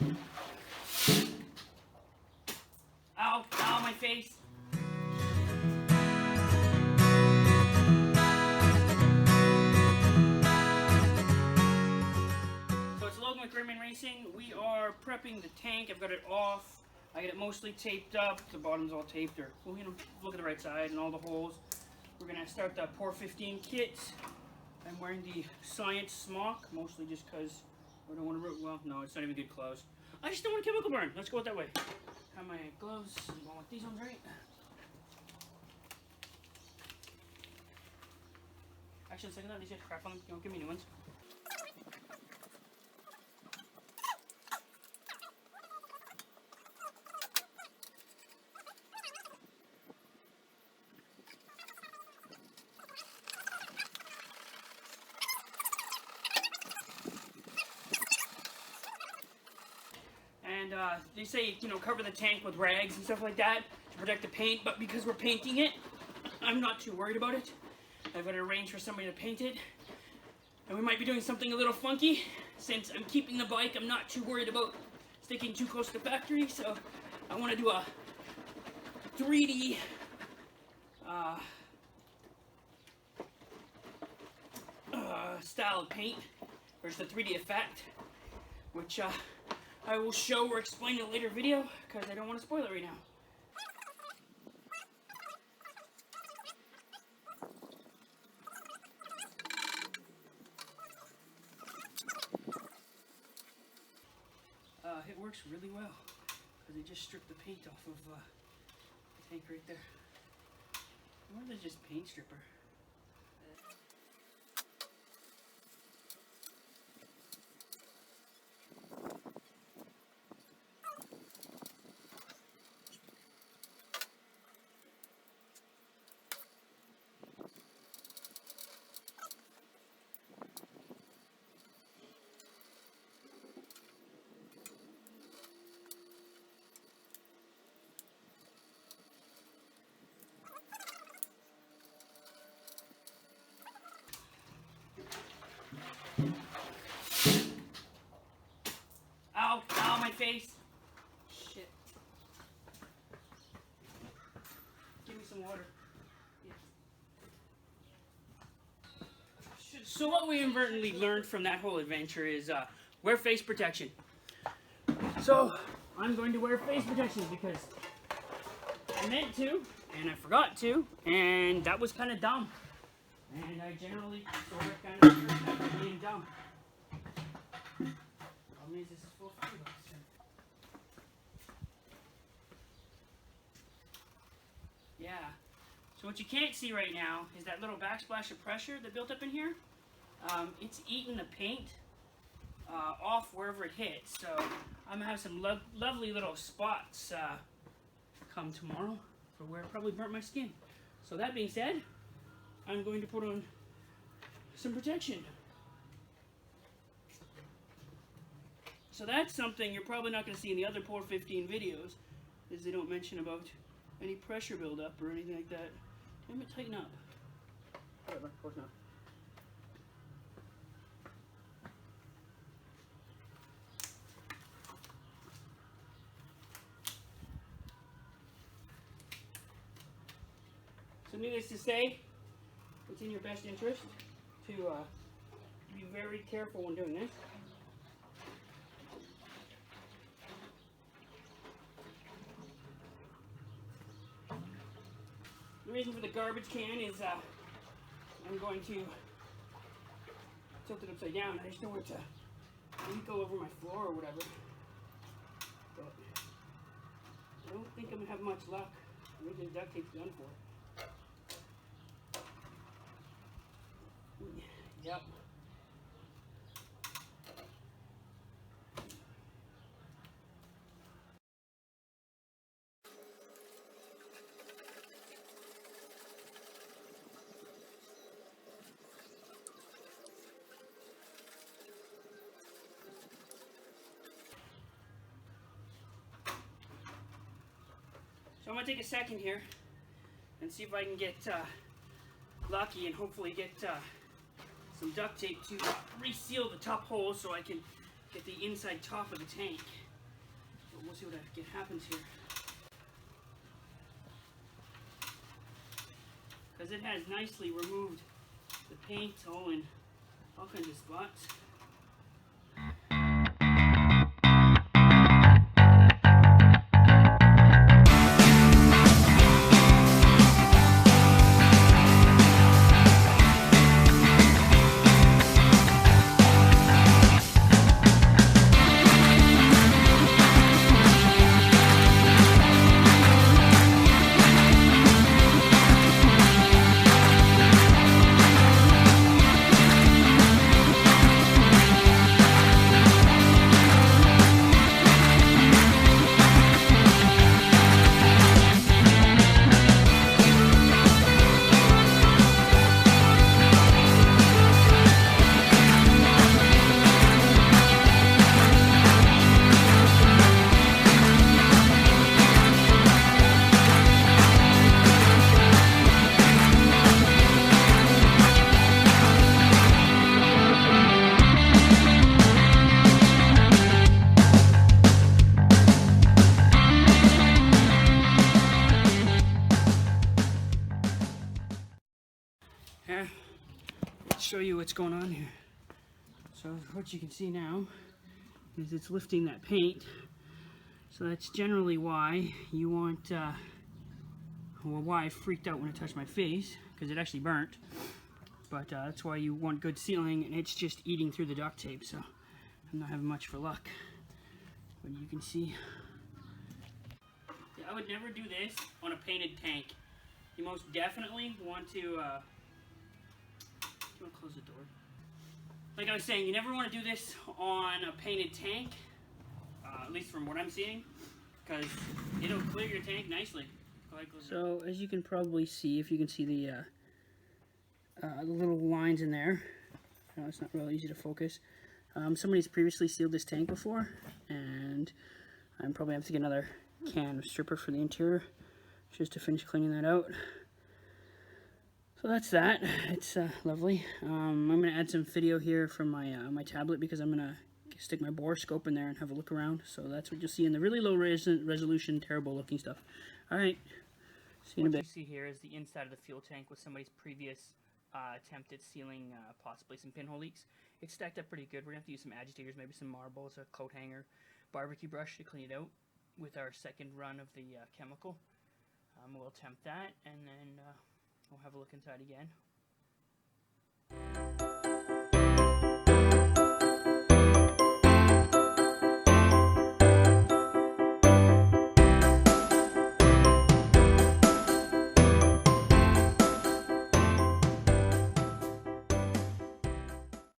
Ow, ow, my face. So it's Logan with Mane Racing. We are prepping the tank. I've got it off. I got it mostly taped up. The bottom's all taped, or, well, you know, look at the right side and all the holes. We're gonna start the Por15 kit. I'm wearing the Science smock, mostly just because I don't want to, well, no, it's not even good clothes. I just don't want a chemical burn. Let's go it that way. Have my gloves. I'm going with these ones, right? Actually, second that, these have crap on them. Don't give me new ones. And they say, you know, cover the tank with rags and stuff like that to protect the paint, but because we're painting it, I'm not too worried about it. I've got to arrange for somebody to paint it, and we might be doing something a little funky. Since I'm keeping the bike, I'm not too worried about sticking too close to the factory, so I want to do a 3D style of paint, or just a 3D effect, which I will show or explain in a later video, because I don't want to spoil it right now. It works really well, because they just stripped the paint off of the tank right there. Or they're just paint stripper. Ow, ow, my face. Shit. Give me some water. Yeah. So what we inadvertently learned from that whole adventure is wear face protection. So I'm going to wear face protection because I meant to, and I forgot to, and that was kind of dumb. And I generally sort of kind of regret that being dumb. Problem is, this is full of $50. Yeah. So what you can't see right now is that little backsplash of pressure that built up in here. It's eating the paint off wherever it hits. So I'm gonna have some lovely little spots come tomorrow for where it probably burnt my skin. So that being said, I'm going to put on some protection. So that's something you're probably not going to see in the other Por15 videos, is they don't mention about any pressure buildup or anything like that. I'm going to tighten up. Whatever, of course not. So needless to say, it's in your best interest to be very careful when doing this. The reason for the garbage can is I'm going to tilt it upside down. I just don't want it to leak all over my floor or whatever. But I don't think I'm going to have much luck. I think the duct tape's done for. Yep. So I'm going to take a second here and see if I can get lucky and hopefully get some duct tape to reseal the top hole so I can get the inside top of the tank. But we'll see what happens here. Because it has nicely removed the paint all in all kinds of spots. Show you what's going on here. So what you can see now is it's lifting that paint. So that's generally why you want, well, why I freaked out when it touched my face, because it actually burnt. But that's why you want good sealing, and it's just eating through the duct tape, so I'm not having much for luck. But you can see, I would never do this on a painted tank. You most definitely want to close the door. Like I was saying, you never want to do this on a painted tank, at least from what I'm seeing, because it'll clear your tank nicely. So as you can probably see, if you can see the little lines in there, it's not real easy to focus. Somebody's previously sealed this tank before, and I'm probably have to get another can of stripper for the interior just to finish cleaning that out. So that's that. It's lovely. I'm going to add some video here from my my tablet, because I'm going to stick my borescope in there and have a look around. So that's what you'll see in the really low resolution, terrible looking stuff. Alright, see you in a bit. What you see here is the inside of the fuel tank with somebody's previous attempt at sealing possibly some pinhole leaks. It's stacked up pretty good. We're going to have to use some agitators, maybe some marbles, a coat hanger, barbecue brush to clean it out with our second run of the chemical. We'll attempt that, and then we'll have a look inside again.